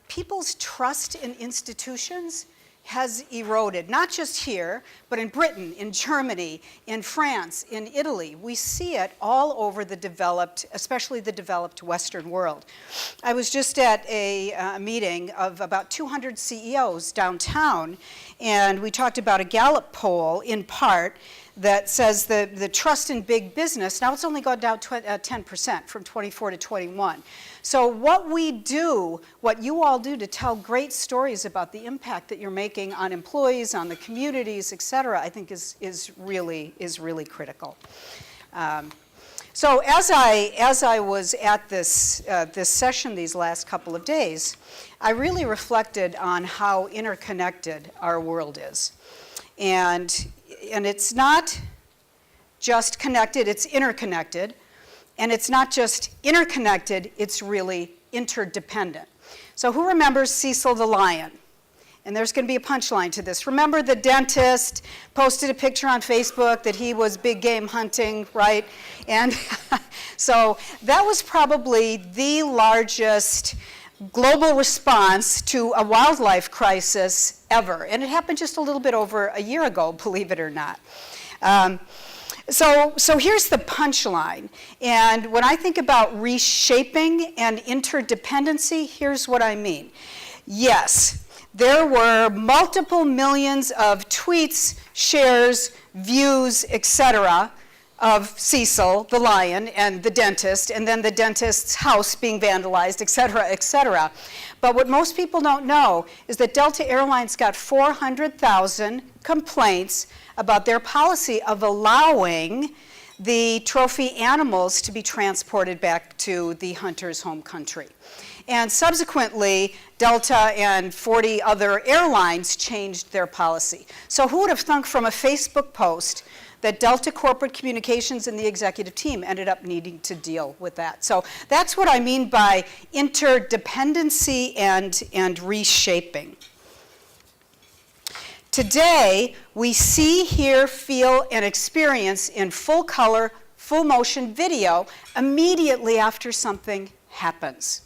people's trust in institutions has eroded, not just here, but in Britain, in Germany, in France, in Italy. We see it all over the developed, especially the developed Western world. I was just at a meeting of about 200 CEOs downtown, and we talked about a Gallup poll, in part, that says the trust in big business, now it's only gone down 10% from 24 to 21. So what we do, what you all do to tell great stories about the impact that you're making on employees, on the communities, et cetera, I think is really critical. So as I was at this session these last couple of days, I really reflected on how interconnected our world is. And it's not just connected, it's interconnected. And it's not just interconnected, it's really interdependent. So who remembers Cecil the lion? And there's going to be a punchline to this. Remember the dentist posted a picture on Facebook that he was big game hunting, right? And so that was probably the largest global response to a wildlife crisis ever. And it happened just a little bit over a year ago, believe it or not. So here's the punchline. And when I think about reshaping and interdependency, here's what I mean. Yes, there were multiple millions of tweets, shares, views, etc., of Cecil, the lion, and the dentist, and then the dentist's house being vandalized, et cetera, et cetera. But what most people don't know is that Delta Airlines got 400,000 complaints about their policy of allowing the trophy animals to be transported back to the hunter's home country. And subsequently, Delta and 40 other airlines changed their policy. So who would have thunk from a Facebook post that Delta Corporate Communications and the executive team ended up needing to deal with that? So that's what I mean by interdependency and reshaping. Today, we see, hear, feel, and experience in full color, full motion video immediately after something happens.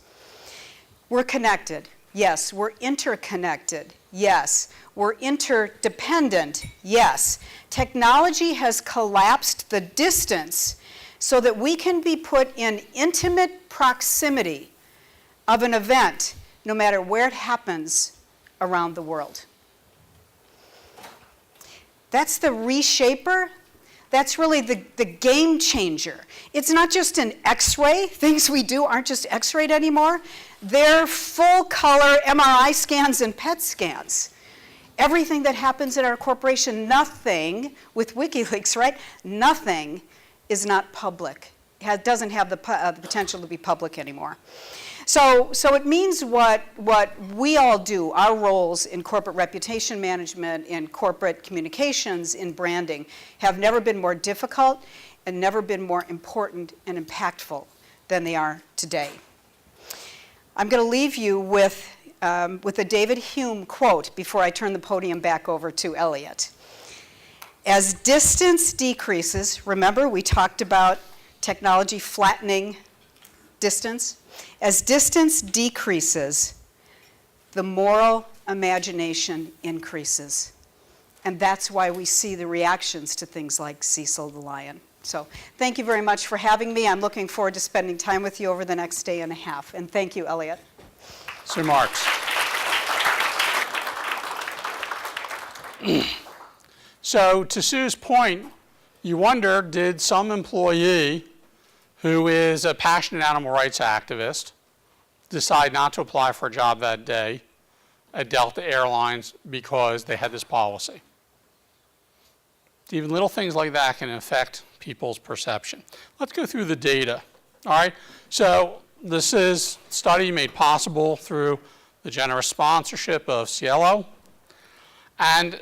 We're connected. Yes. We're interconnected. Yes. We're interdependent. Yes. Technology has collapsed the distance so that we can be put in intimate proximity of an event, no matter where it happens around the world. That's the reshaper. That's really the game changer. It's not just an X-ray. Things we do aren't just X-rayed anymore. They're full color MRI scans and PET scans. Everything that happens in our corporation, nothing, with WikiLeaks, right? Nothing is not public. It doesn't have the potential to be public anymore. So it means what we all do, our roles in corporate reputation management, in corporate communications, in branding, have never been more difficult and never been more important and impactful than they are today. I'm going to leave you with a David Hume quote before I turn the podium back over to Elliot. As distance decreases, remember we talked about technology flattening distance. As distance decreases, the moral imagination increases. And that's why we see the reactions to things like Cecil the lion. So thank you very much for having me. I'm looking forward to spending time with you over the next day and a half. And thank you, Elliot. Sir Marks. So to Sue's point, you wonder, did some employee who is a passionate animal rights activist decide not to apply for a job that day at Delta Airlines because they had this policy? Even little things like that can affect people's perception. Let's go through the data. All right, so this is a study made possible through the generous sponsorship of Cielo. And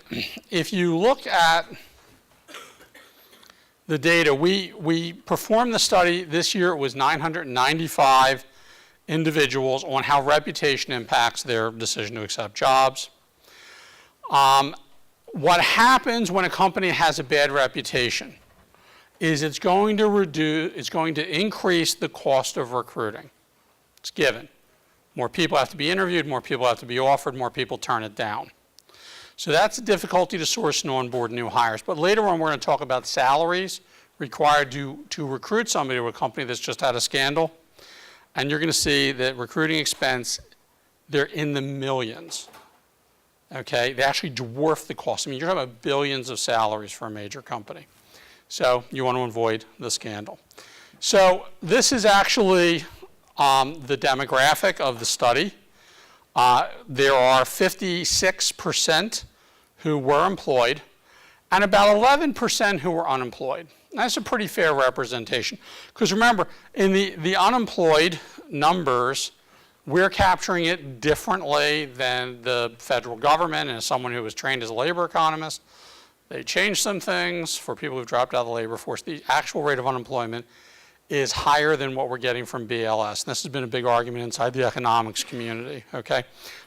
if you look at the data, we performed the study this year. It was 995 individuals on how reputation impacts their decision to accept jobs. What happens when a company has a bad reputation is it's going to increase the cost of recruiting. It's given. More people have to be interviewed, more people have to be offered, more people turn it down. So that's the difficulty to source and onboard new hires. But later on, we're going to talk about salaries required to recruit somebody to a company that's just had a scandal. And you're going to see that recruiting expense, they're in the millions. Okay, they actually dwarf the cost. I mean, you're talking about billions of salaries for a major company. So you want to avoid the scandal. So this is actually the demographic of the study. There are 56% who were employed and about 11% who were unemployed. That's a pretty fair representation. Because remember, in the unemployed numbers, we're capturing it differently than the federal government. And as someone who was trained as a labor economist, they changed some things for people who've dropped out of the labor force. The actual rate of unemployment is higher than what we're getting from BLS. And this has been a big argument inside the economics community, okay?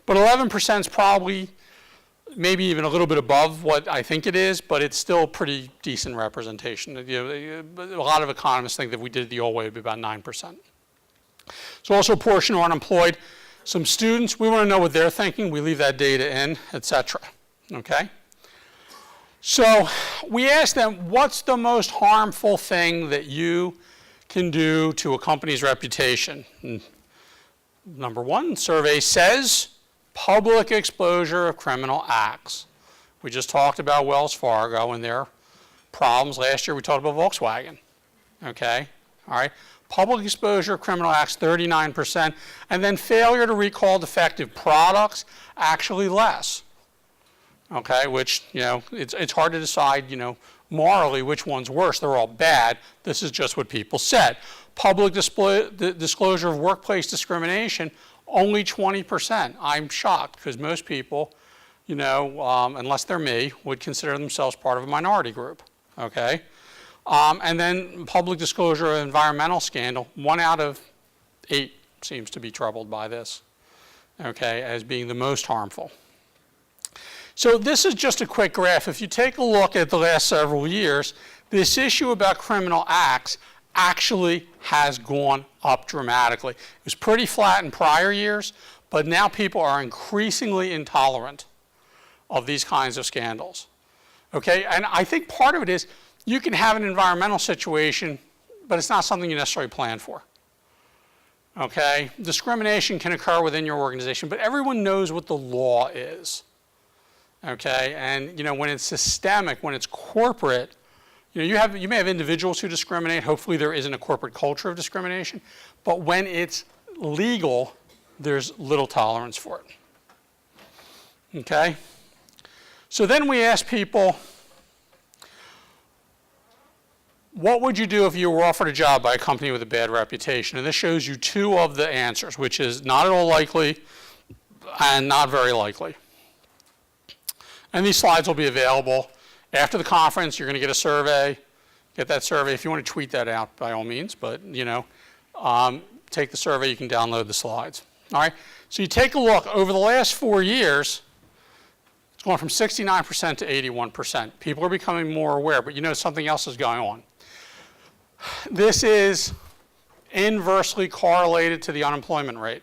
But 11% is probably maybe even a little bit above what I think it is, but it's still pretty decent representation. You know, a lot of economists think that if we did it the old way, it would be about 9%. So also a portion are unemployed. Some students, we want to know what they're thinking. We leave that data in, et cetera, okay? So we asked them, what's the most harmful thing that you can do to a company's reputation? And number one, survey says public exposure of criminal acts. We just talked about Wells Fargo and their problems. Last year we talked about Volkswagen, okay? All right, public exposure of criminal acts, 39%, and then failure to recall defective products, actually less. Okay, which, you know, it's hard to decide, you know, morally which one's worse. They're all bad. This is just what people said. Public disclosure of workplace discrimination, only 20%. I'm shocked because most people, you know, unless they're me, would consider themselves part of a minority group, okay? And then public disclosure of environmental scandal, 1 out of 8 seems to be troubled by this, okay, as being the most harmful. So this is just a quick graph. If you take a look at the last several years, this issue about criminal acts actually has gone up dramatically. It was pretty flat in prior years, but now people are increasingly intolerant of these kinds of scandals. Okay, and I think part of it is you can have an environmental situation, but it's not something you necessarily plan for. Okay, discrimination can occur within your organization, but everyone knows what the law is. Okay, and you know, when it's systemic, when it's corporate, you know, you may have individuals who discriminate. Hopefully there isn't a corporate culture of discrimination, but when it's legal, there's little tolerance for it. Okay, so then we ask people, what would you do if you were offered a job by a company with a bad reputation? And this shows you 2 of the answers, which is not at all likely and not very likely. And these slides will be available after the conference. You're going to get a survey. Get that survey. If you want to tweet that out, by all means, but you know, take the survey. You can download the slides. All right. So you take a look over the last 4 years. It's gone from 69% to 81%. People are becoming more aware, but you know something else is going on. This is inversely correlated to the unemployment rate.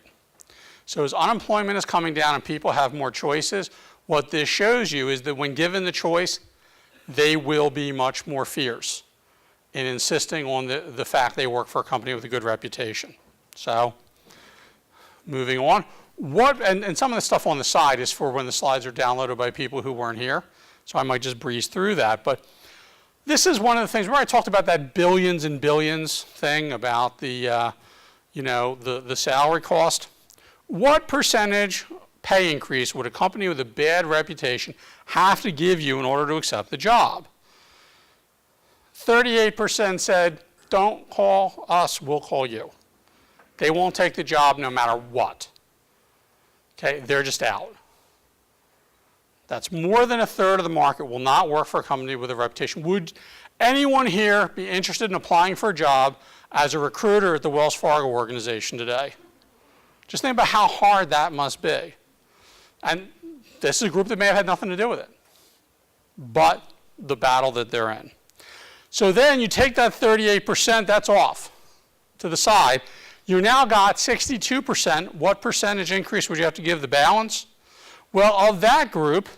So as unemployment is coming down and people have more choices, what this shows you is that when given the choice, they will be much more fierce in insisting on the fact they work for a company with a good reputation. So, moving on. And some of the stuff on the side is for when the slides are downloaded by people who weren't here. So I might just breeze through that. But this is one of the things, remember I talked about that billions and billions thing about the, you know, the salary cost? What percentage pay increase would a company with a bad reputation have to give you in order to accept the job? 38% said, don't call us, we'll call you. They won't take the job no matter what. Okay, they're just out. That's more than 1/3 of the market will not work for a company with a reputation. Would anyone here be interested in applying for a job as a recruiter at the Wells Fargo organization today? Just think about how hard that must be. And this is a group that may have had nothing to do with it, but the battle that they're in. So then you take that 38%, that's off to the side. You now got 62%. What percentage increase would you have to give the balance? Well, of that group,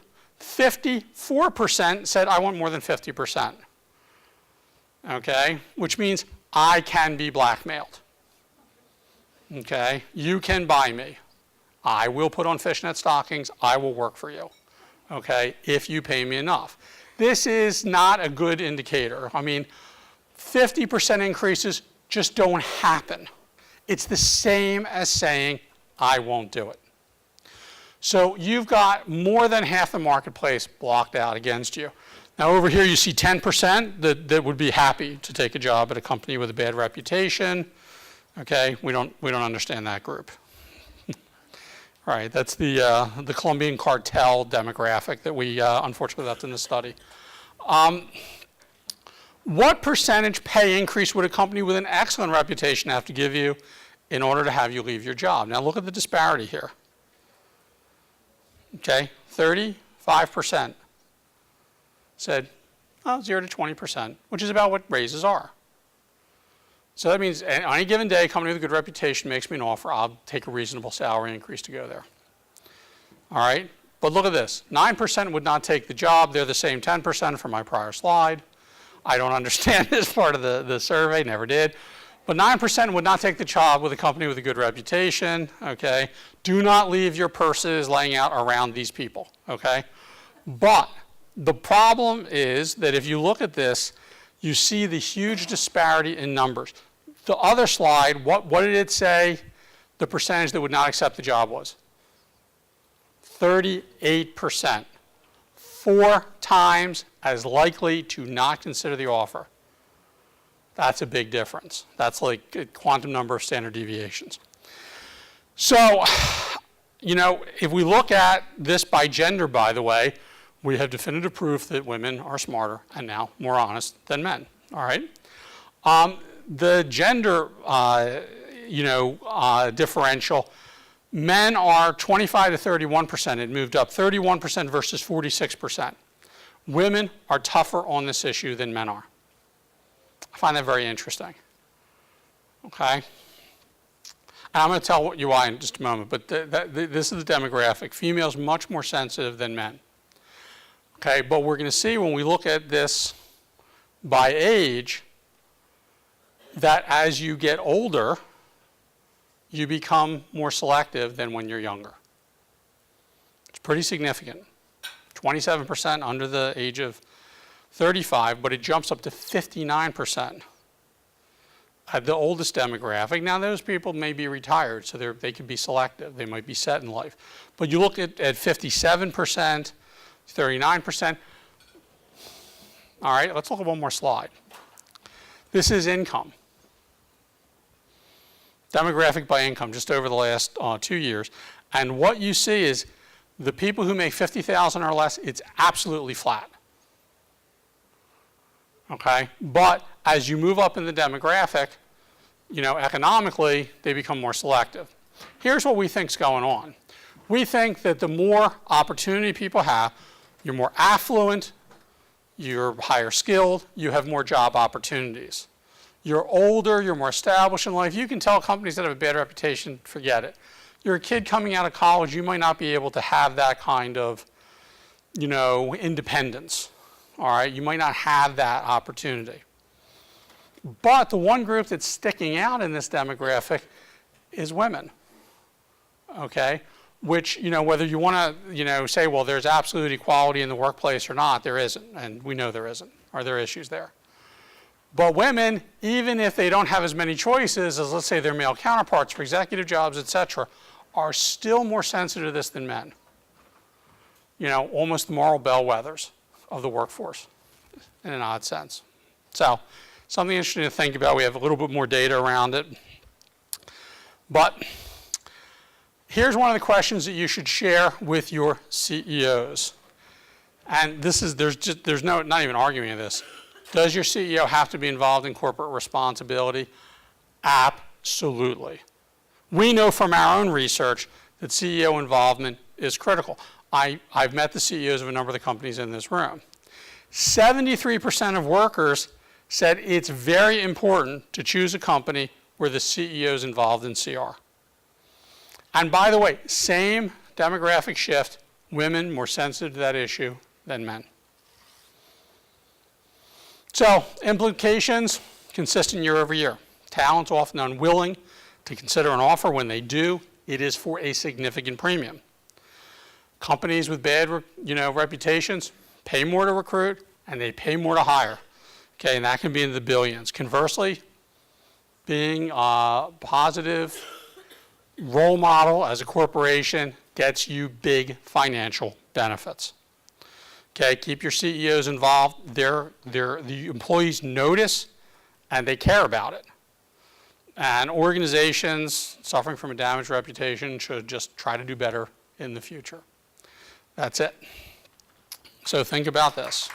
54% said, I want more than 50%. Okay? Which means I can be blackmailed. Okay? You can buy me. I will put on fishnet stockings. I will work for you. Okay? If you pay me enough. This is not a good indicator. I mean, 50% increases just don't happen. It's the same as saying, I won't do it. So you've got more than half the marketplace blocked out against you. Now over here you see 10% that would be happy to take a job at a company with a bad reputation. Okay, we don't understand that group. All right, that's the Colombian cartel demographic that we unfortunately left in the study. What percentage pay increase would a company with an excellent reputation have to give you in order to have you leave your job? Now look at the disparity here. Okay, 35% said, oh, 0 to 20%, which is about what raises are. So that means on any given day, a company with a good reputation makes me an offer, I'll take a reasonable salary increase to go there. All right, but look at this. 9% would not take the job. They're the same 10% from my prior slide. I don't understand this part of the survey, never did. But 9% would not take the job with a company with a good reputation, okay? Do not leave your purses laying out around these people, okay? But the problem is that if you look at this, you see the huge disparity in numbers. The other slide, what did it say the percentage that would not accept the job was? 38%. 4 times as likely to not consider the offer. That's a big difference. That's like a quantum number of standard deviations. So, you know, if we look at this by gender, by the way, we have definitive proof that women are smarter and now more honest than men, all right? The gender, differential, men are 25 to 31%. It moved up 31% versus 46%. Women are tougher on this issue than men are. I find that very interesting. Okay? And I'm going to tell you why in just a moment, but this is the demographic. Females much more sensitive than men. Okay, but we're going to see when we look at this by age that as you get older, you become more selective than when you're younger. It's pretty significant. 27% under the age of 35, but it jumps up to 59% at the oldest demographic. Now those people may be retired, so they could be selective. They might be set in life. But you look at 57%, 39%. All right, let's look at one more slide. This is income. Demographic by income, just over the last 2 years. And what you see is the people who make $50,000 or less, it's absolutely flat. Okay, but as you move up in the demographic, economically, they become more selective. Here's what we think is going on. We think that the more opportunity people have, you're more affluent, you're higher skilled, you have more job opportunities. You're older, you're more established in life. You can tell companies that have a bad reputation, forget it. You're a kid coming out of college, you might not be able to have that kind of, independence. All right, you might not have that opportunity. But the one group that's sticking out in this demographic is women, okay? Which, whether you want to, say, well, there's absolute equality in the workplace or not, there isn't, and we know there isn't, or there are issues there. But women, even if they don't have as many choices as, let's say, their male counterparts for executive jobs, et cetera, are still more sensitive to this than men. Almost the moral bellwethers of the workforce, in an odd sense. So, something interesting to think about. We have a little bit more data around it. But here's one of the questions that you should share with your CEOs. And this is, there's not even arguing this. Does your CEO have to be involved in corporate responsibility? Absolutely. We know from our own research that CEO involvement is critical. I've met the CEOs of a number of the companies in this room. 73% of workers said it's very important to choose a company where the CEO is involved in CR. And by the way, same demographic shift, women more sensitive to that issue than men. So, implications, consistent year over year. Talent's often unwilling to consider an offer. When they do, it is for a significant premium. Companies with bad reputations pay more to recruit, and they pay more to hire. Okay, and that can be in the billions. Conversely, being a positive role model as a corporation gets you big financial benefits. Okay, keep your CEOs involved. The employees notice and they care about it. And organizations suffering from a damaged reputation should just try to do better in the future. That's it. So think about this.